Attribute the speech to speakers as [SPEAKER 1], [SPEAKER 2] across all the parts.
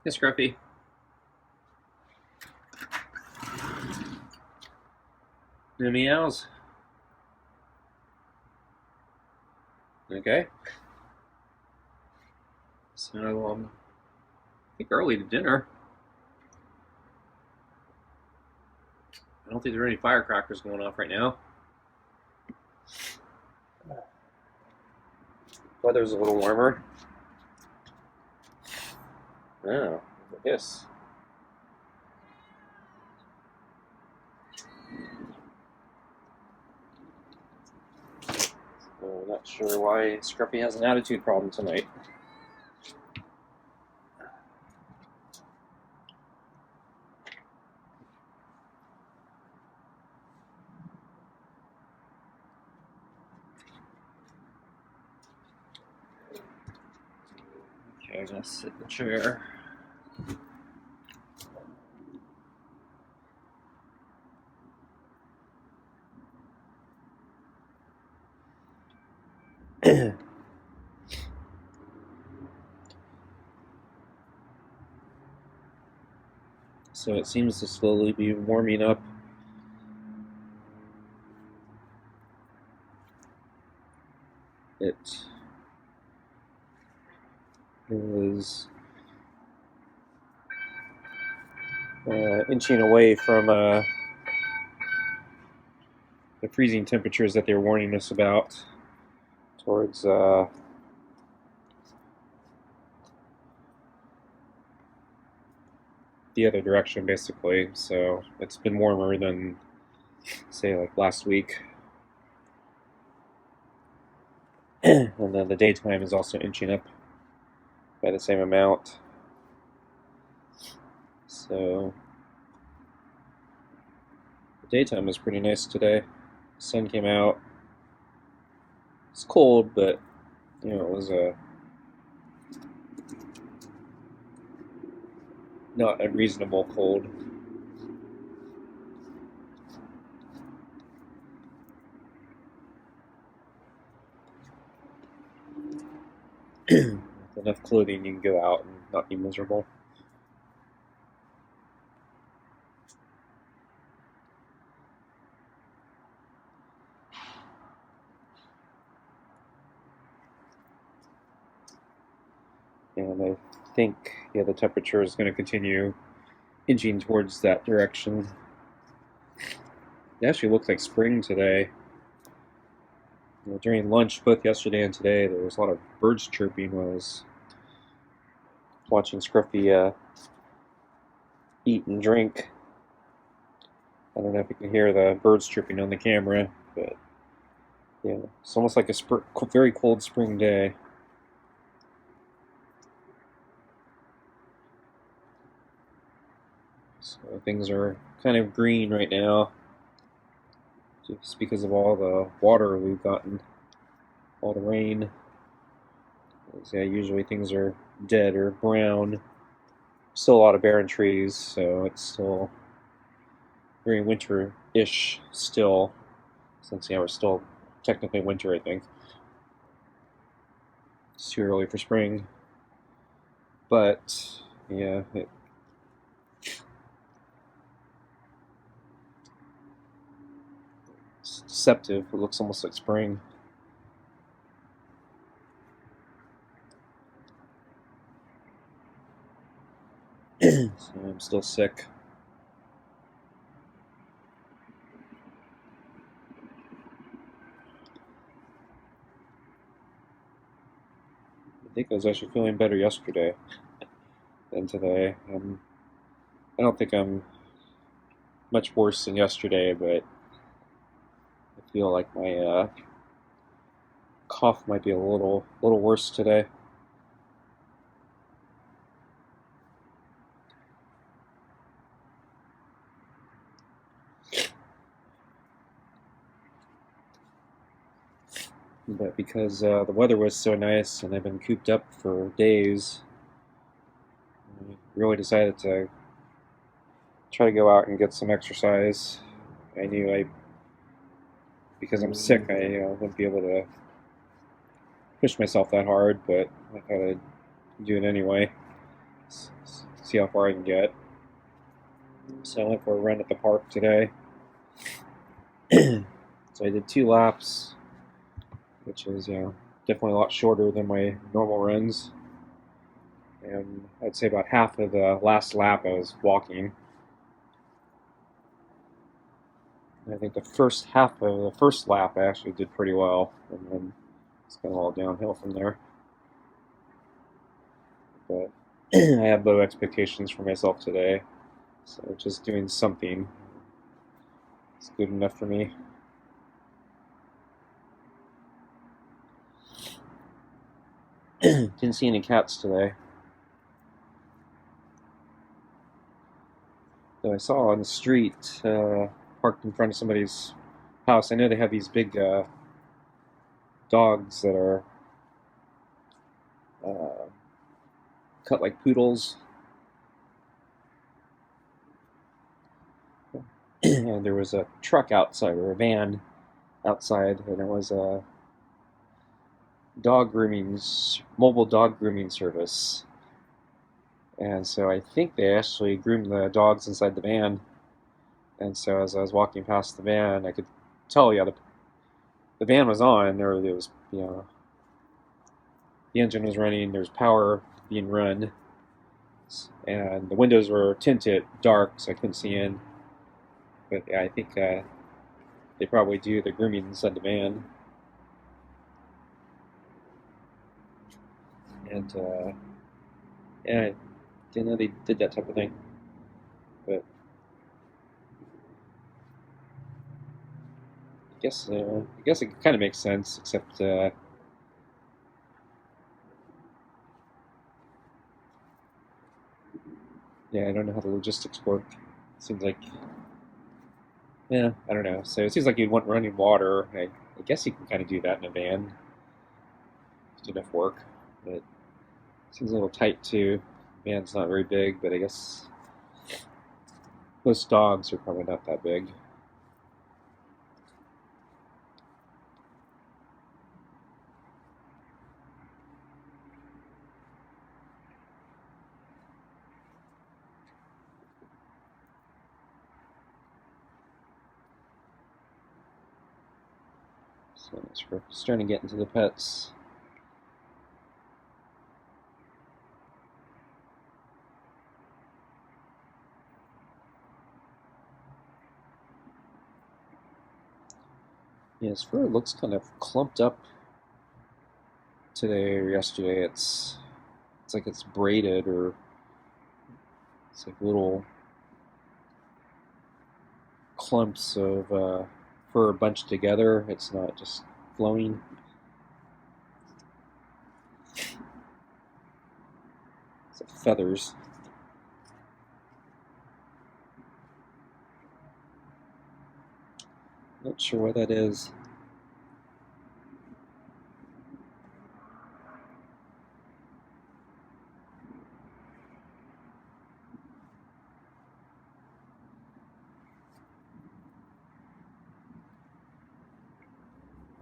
[SPEAKER 1] Hey, Scruffy. No meows? Okay. So, I think early to dinner. I don't think there are any firecrackers going off right now. Weather's a little warmer. Oh, yes. I'm not sure why Scruffy has an attitude problem tonight. Okay, I'm gonna sit in the chair. So it seems to slowly be warming up. It is inching away from the freezing temperatures that they were warning us about towards the other direction, basically. So it's been warmer than, say, like last week. And then the daytime is also inching up by the same amount. So the daytime was pretty nice today. The sun came out. It's cold, but it was a not unreasonable cold. With enough clothing, you can go out and not be miserable. And I think, the temperature is going to continue inching towards that direction. It actually looked like spring today. During lunch, both yesterday and today, there was a lot of birds chirping when I was watching Scruffy eat and drink. I don't know if you can hear the birds chirping on the camera, but it's almost like a very cold spring day. So things are kind of green right now, just because of all the water we've gotten, all the rain. Usually things are dead or brown. Still a lot of barren trees, so it's still very winter-ish still, since we're still technically winter, I think. It's too early for spring, but it's deceptive. It looks almost like spring. So I'm still sick. I think I was actually feeling better yesterday than today. I don't think I'm much worse than yesterday, but I feel like my cough might be a little worse today. But because the weather was so nice and I've been cooped up for days, I really decided to try to go out and get some exercise. I knew because I'm sick, I wouldn't be able to push myself that hard, but I thought I'd do it anyway. see how far I can get. So I went for a run at the park today. So I did 2 laps, which is definitely a lot shorter than my normal runs. And I'd say about half of the last lap I was walking. And I think the first half of the first lap I actually did pretty well, and then it's kind of all downhill from there. But I have low expectations for myself today, so just doing something is good enough for me. Didn't see any cats today. Though I saw on the street, parked in front of somebody's house. I know they have these big dogs that are cut like poodles. And there was a truck outside, or a van outside, and it was a mobile dog grooming service. And so I think they actually groomed the dogs inside the van. And so as I was walking past the van, I could tell, the van was on. There was, the engine was running. There was power being run, and the windows were tinted dark, so I couldn't see in. But yeah, I think they probably do the grooming inside the van. And yeah, I didn't know they did that type of thing. But I guess it kind of makes sense, except yeah, I don't know how the logistics work. Seems like, yeah, I don't know. So it seems like you'd want running water. I guess you can kind of do that in a van. Just enough work, but it seems a little tight too. Van's not very big, but I guess most dogs are probably not that big. So we're starting to get into the pets. Yeah, his fur looks kind of clumped up today or yesterday. It's like it's braided, or it's like little clumps of fur bunched together. It's not just flowing. It's like feathers. Not sure what that is.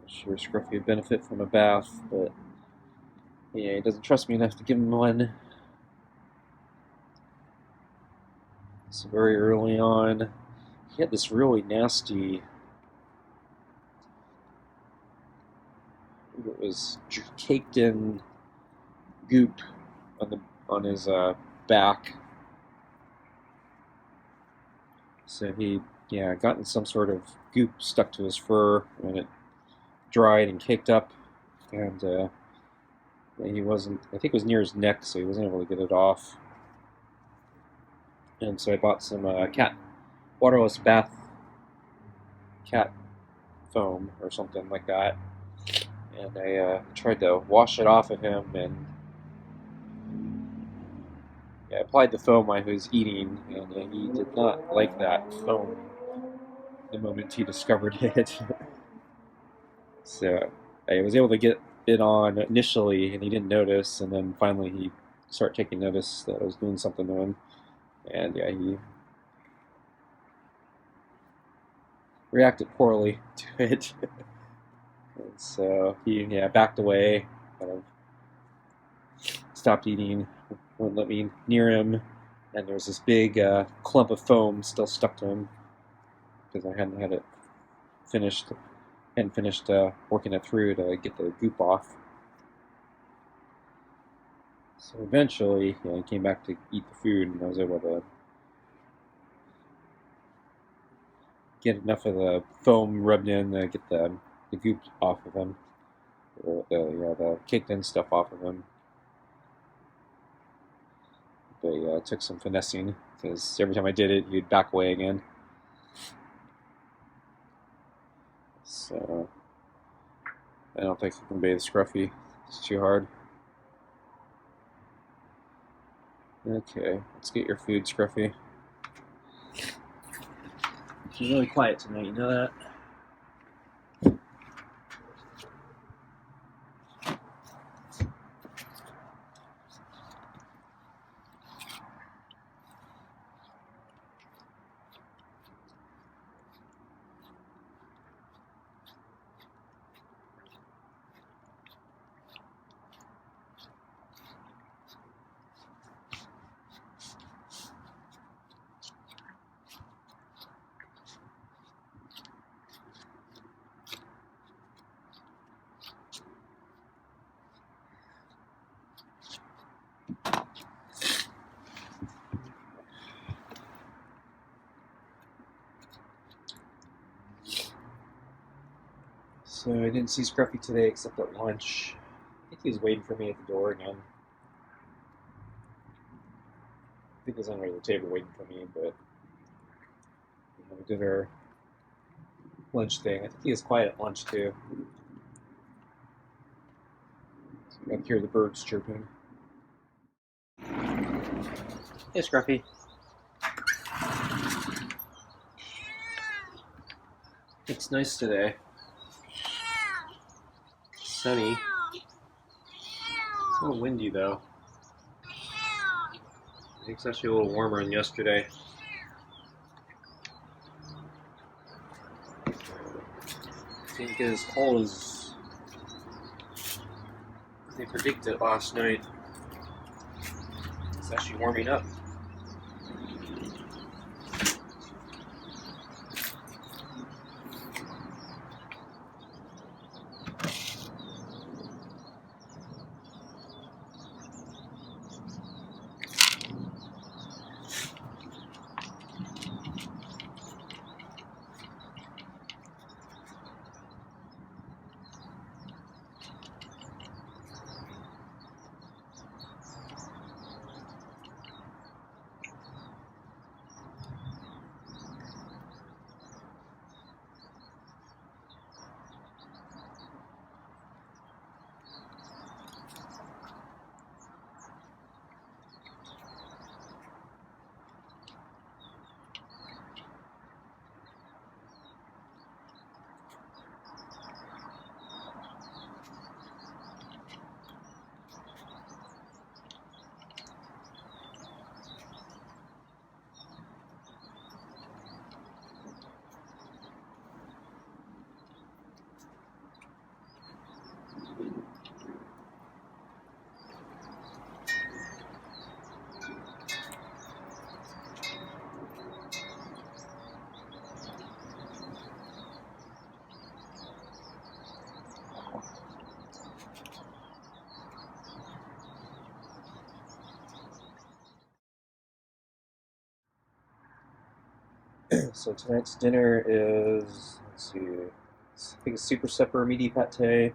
[SPEAKER 1] Sure, Scruffy would benefit from a bath, but yeah, he doesn't trust me enough to give him one. So very early on, he had this really nasty. It was caked in goop on his back. So he gotten some sort of goop stuck to his fur, and it dried and caked up, and he wasn't. I think it was near his neck, so he wasn't able to get it off. And so I bought some waterless bath cat foam or something like that, and I tried to wash it off of him, and I applied the foam while he was eating, and he did not like that foam the moment he discovered it. So I was able to get it on initially, and he didn't notice, and then finally he started taking notice that I was doing something to him, and yeah, he reacted poorly to it. And so he backed away, kind of stopped eating, wouldn't let me near him, and there was this big clump of foam still stuck to him because I hadn't had it finished, hadn't finished working it through to get the goop off. So eventually, he came back to eat the food, and I was able to get enough of the foam rubbed in to get the goop off of him, or the caked in stuff off of him. But it took some finessing because every time I did it, he'd back away again. So I don't think I can bathe Scruffy. It's too hard. Okay, let's get your food, Scruffy. She's really quiet tonight, you know that? So I didn't see Scruffy today except at lunch. I think he was waiting for me at the door again. I think he was under the table waiting for me, but we did our lunch thing. I think he was quiet at lunch too. So I can hear the birds chirping. Hey, Scruffy. It's nice today. Sunny. It's a little windy though. I think it's actually a little warmer than yesterday. I think as cold as they predicted last night. It's actually warming up. So tonight's dinner is, let's see, I think it's super supper meaty pate,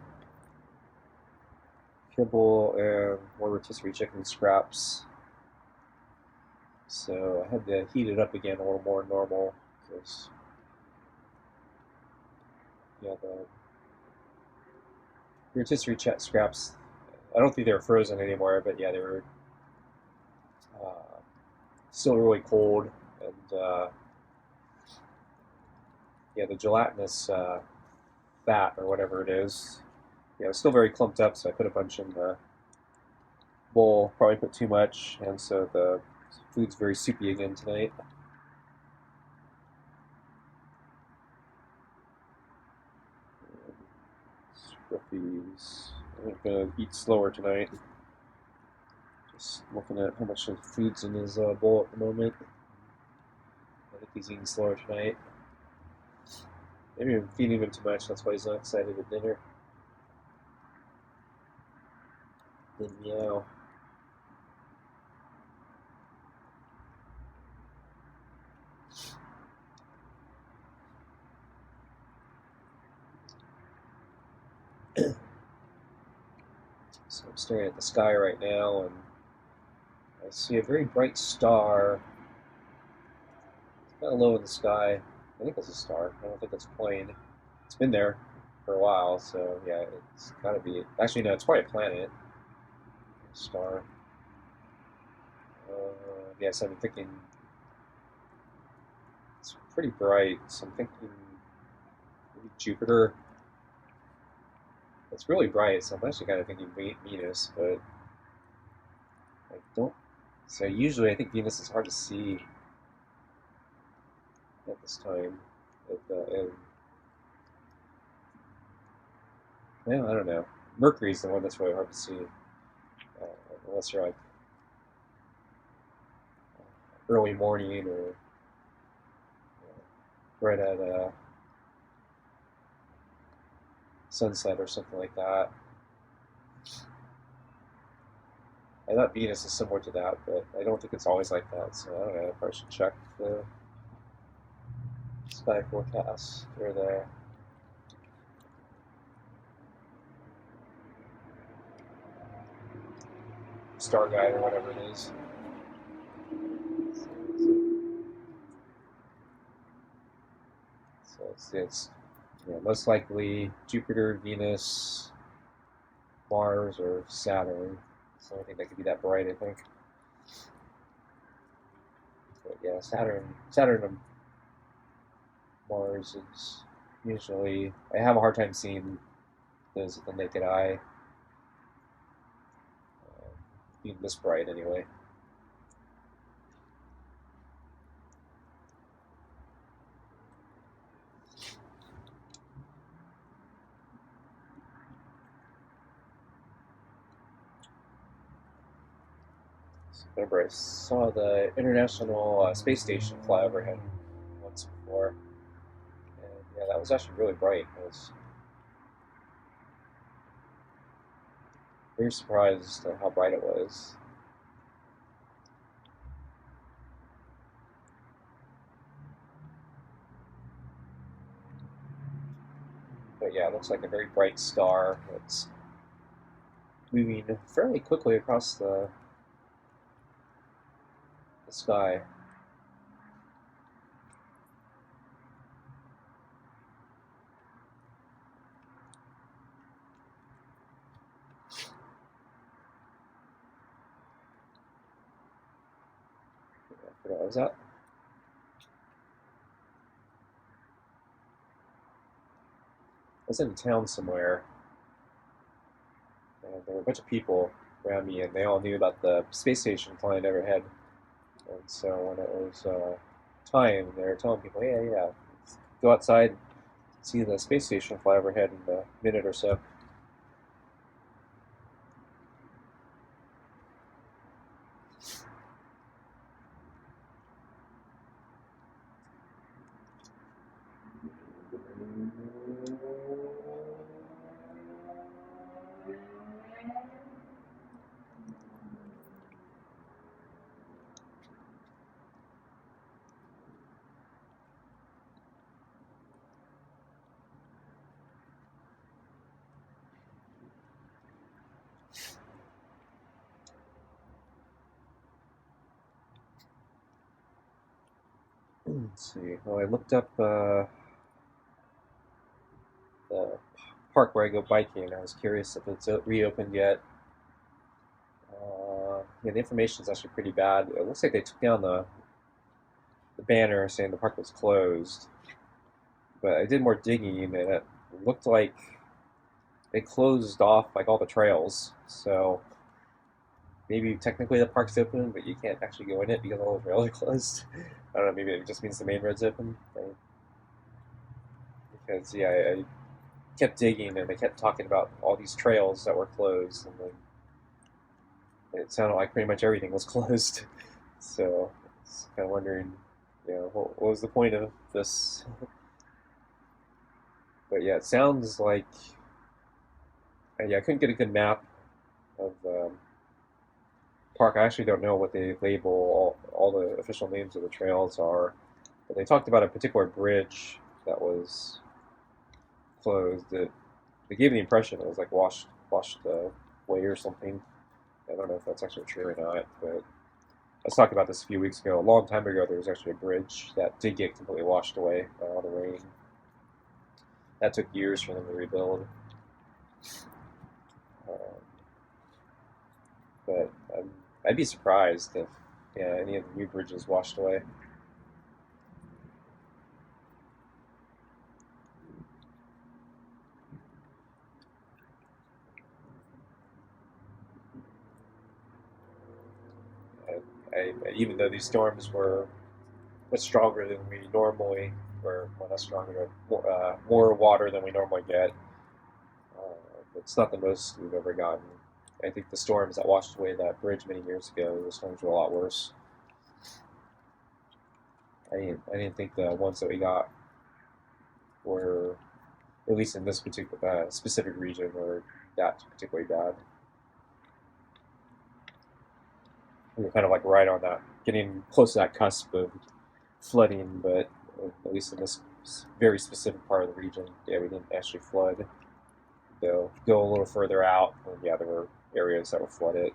[SPEAKER 1] kibble, and more rotisserie chicken scraps. So I had to heat it up again a little more normal because the rotisserie scraps, I don't think they were frozen anymore, but they were still really cold, and the gelatinous fat or whatever it is, it's still very clumped up. So I put a bunch in the bowl. Probably put too much, and so the food's very soupy again tonight. Scruffy's. I'm gonna eat slower tonight. Just looking at how much of food's in his bowl at the moment. I think he's eating slower tonight. Maybe I'm feeding him too much, that's why he's not excited at dinner. Then meow. So I'm staring at the sky right now, and I see a very bright star. It's kind of low in the sky. I think it's a star. I don't think it's a plane. It's been there for a while, so yeah, it's gotta be. Actually, no, it's probably a planet. Star. Yes, I'm thinking it's pretty bright, so I'm thinking maybe Jupiter. It's really bright, so I'm actually kind of thinking Venus, but I don't. So usually I think Venus is hard to see at this time. And well, I don't know. Mercury's the one that's really hard to see, unless you're like early morning or right at sunset or something like that. I thought Venus is similar to that, but I don't think it's always like that. So I don't know if I should check the sky forecast or the star guide or whatever it is. So it's most likely Jupiter, Venus, Mars, or Saturn. So I think that could be that bright. I think. But yeah, Saturn and Mars is usually. I have a hard time seeing those with the naked eye. Being this bright anyway. Remember, I saw the International Space Station fly overhead once before, and yeah, that was actually really bright. I was very surprised at how bright it was. But yeah, it looks like a very bright star that's moving fairly quickly across the sky. I forgot what was that? I was in a town somewhere, and there were a bunch of people around me, and they all knew about the space station flying overhead. And so when it was time, they were telling people, "Yeah, yeah, go outside, see the space station fly overhead in a minute or so." Let's see. Well, I looked up the park where I go biking. I was curious if it's reopened yet. Yeah, the information is actually pretty bad. It looks like they took down the banner saying the park was closed. But I did more digging, and it looked like they closed off like all the trails. So maybe technically the park's open, but you can't actually go in it because all the trails are closed. I don't know. Maybe it just means the main road's open. Right? Because yeah, I kept digging, and they kept talking about all these trails that were closed, and then it sounded like pretty much everything was closed. So it's kind of wondering, what was the point of this? But yeah, it sounds like yeah, I couldn't get a good map of park. I actually don't know what they label all the official names of the trails are, but they talked about a particular bridge that was closed. They gave the impression it was like washed away or something. I don't know if that's actually true or not, but I was talking about this a few weeks ago. A long time ago, there was actually a bridge that did get completely washed away by all the rain. That took years for them to rebuild. Um, but I'd be surprised if any of the new bridges washed away. Even though these storms were much stronger than we normally, or well, not stronger, more water than we normally get. It's not the most we've ever gotten. I think the storms that washed away that bridge many years ago, the storms were a lot worse. I didn't think the ones that we got were, at least in this particular specific region, were that particularly bad. We were kind of like right on that, getting close to that cusp of flooding, but at least in this very specific part of the region, yeah, we didn't actually flood. Though go a little further out, and yeah, there were areas that were flooded.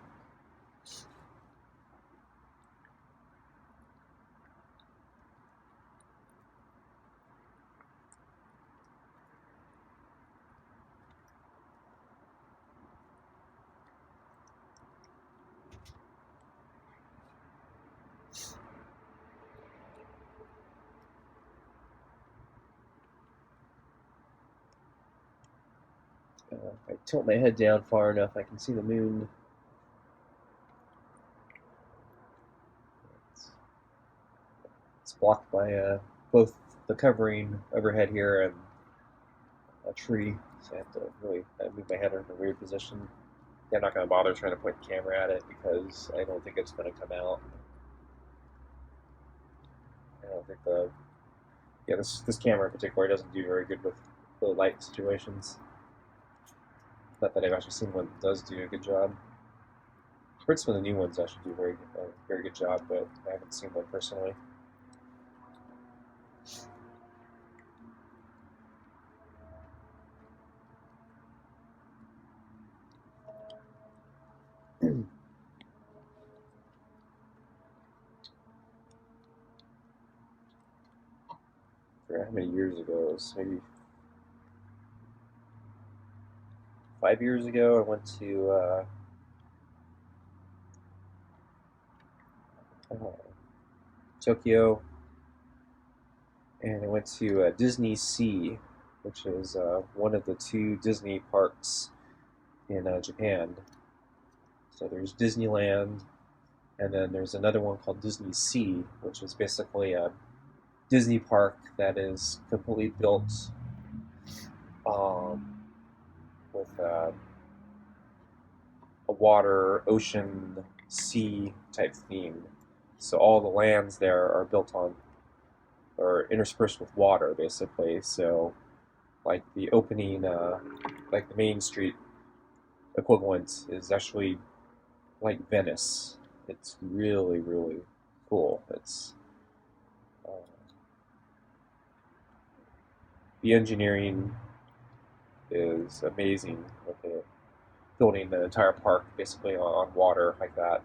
[SPEAKER 1] If I tilt my head down far enough, I can see the moon. It's blocked by both the covering overhead here and a tree, so I have to really move my head in a weird position. Yeah, I'm not going to bother trying to point the camera at it because I don't think it's going to come out. I don't think this camera in particular doesn't do very good with low light situations. Not that I've actually seen one that does do a good job. I've heard some of the new ones actually do a very good job, but I haven't seen one personally. For how many years ago? It was maybe 5 years ago. I went to Tokyo, and I went to Disney Sea, which is one of the two Disney parks in Japan. So there's Disneyland, and then there's another one called Disney Sea, which is basically a Disney park that is completely built um, with a water, ocean, sea type theme. So all the lands there are built on, or interspersed with water, basically. So, like the opening, like the Main Street equivalent is actually like Venice. It's really, really cool. Uh, the engineering is amazing with it, building the entire park basically on water like that.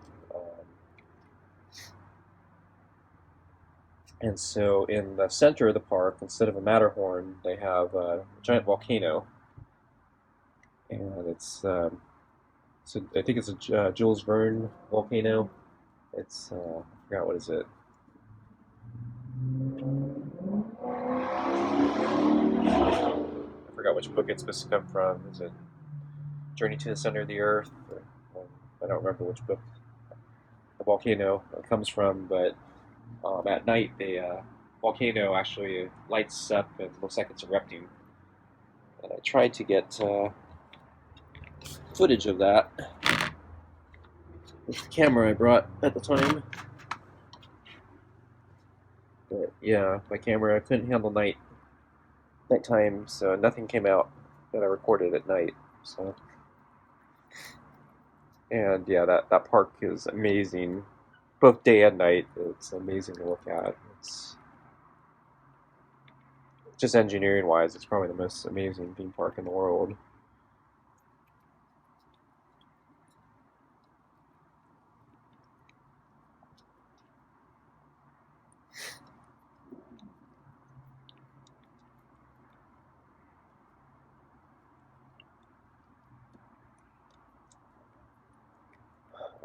[SPEAKER 1] And so in the center of the park, instead of a Matterhorn, they have a giant volcano, and so I think it's a Jules Verne volcano. I forgot what is it. I forgot which book it's supposed to come from. Is it Journey to the Center of the Earth? I don't remember which book the volcano comes from, but at night the volcano actually lights up and looks like it's erupting. And I tried to get footage of that. with the camera I brought at the time. But yeah, my camera couldn't handle nighttime, so nothing came out that I recorded at night. So, and yeah, that park is amazing, both day and night. It's amazing to look at. It's just engineering wise, it's probably the most amazing theme park in the world.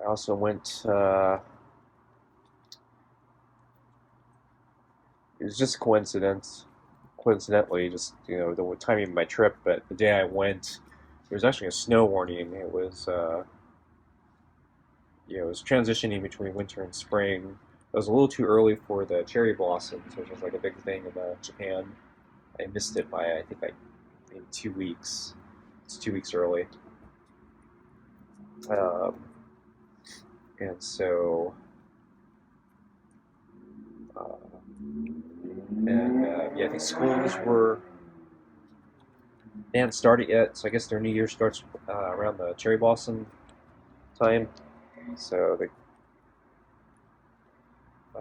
[SPEAKER 1] I also went. It was just coincidence. Coincidentally, just the timing of my trip. But the day I went, there was actually a snow warning. It was transitioning between winter and spring. It was a little too early for the cherry blossoms, which was like a big thing in Japan. I missed it by I think like maybe 2 weeks. It's 2 weeks early, um, and so uh, yeah, I think schools they hadn't started yet, so I guess their New Year starts around the cherry blossom time. So uh,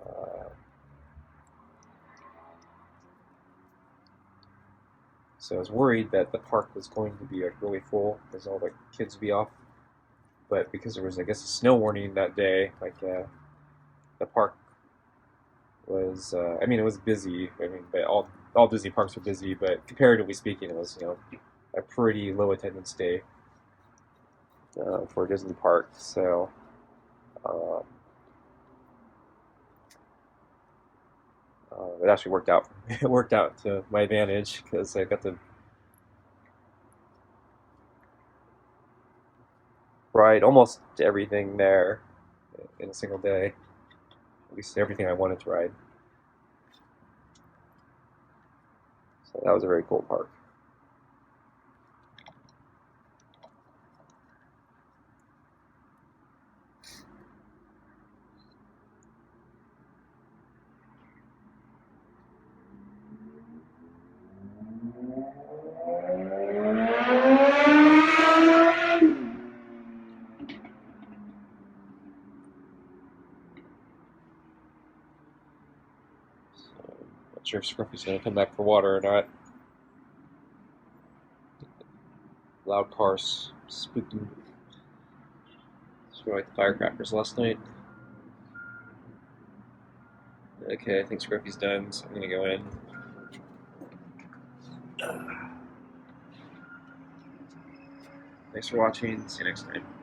[SPEAKER 1] so I was worried that the park was going to be like really full because all the kids would be off. But because there was, I guess, a snow warning that day, the park was, I mean, it was busy. I mean, but all Disney parks are busy, but comparatively speaking, it was a pretty low attendance day for a Disney park. So uh, it actually worked out. It worked out to my advantage because I got to ride almost everything there in a single day. At least everything I wanted to ride. So that was a very cool park. So, not sure if Scruffy's going to come back for water or not. Loud cars spooked him. Destroyed like the firecrackers last night. Okay, I think Scruffy's done, so I'm going to go in. Thanks for watching. See you next time.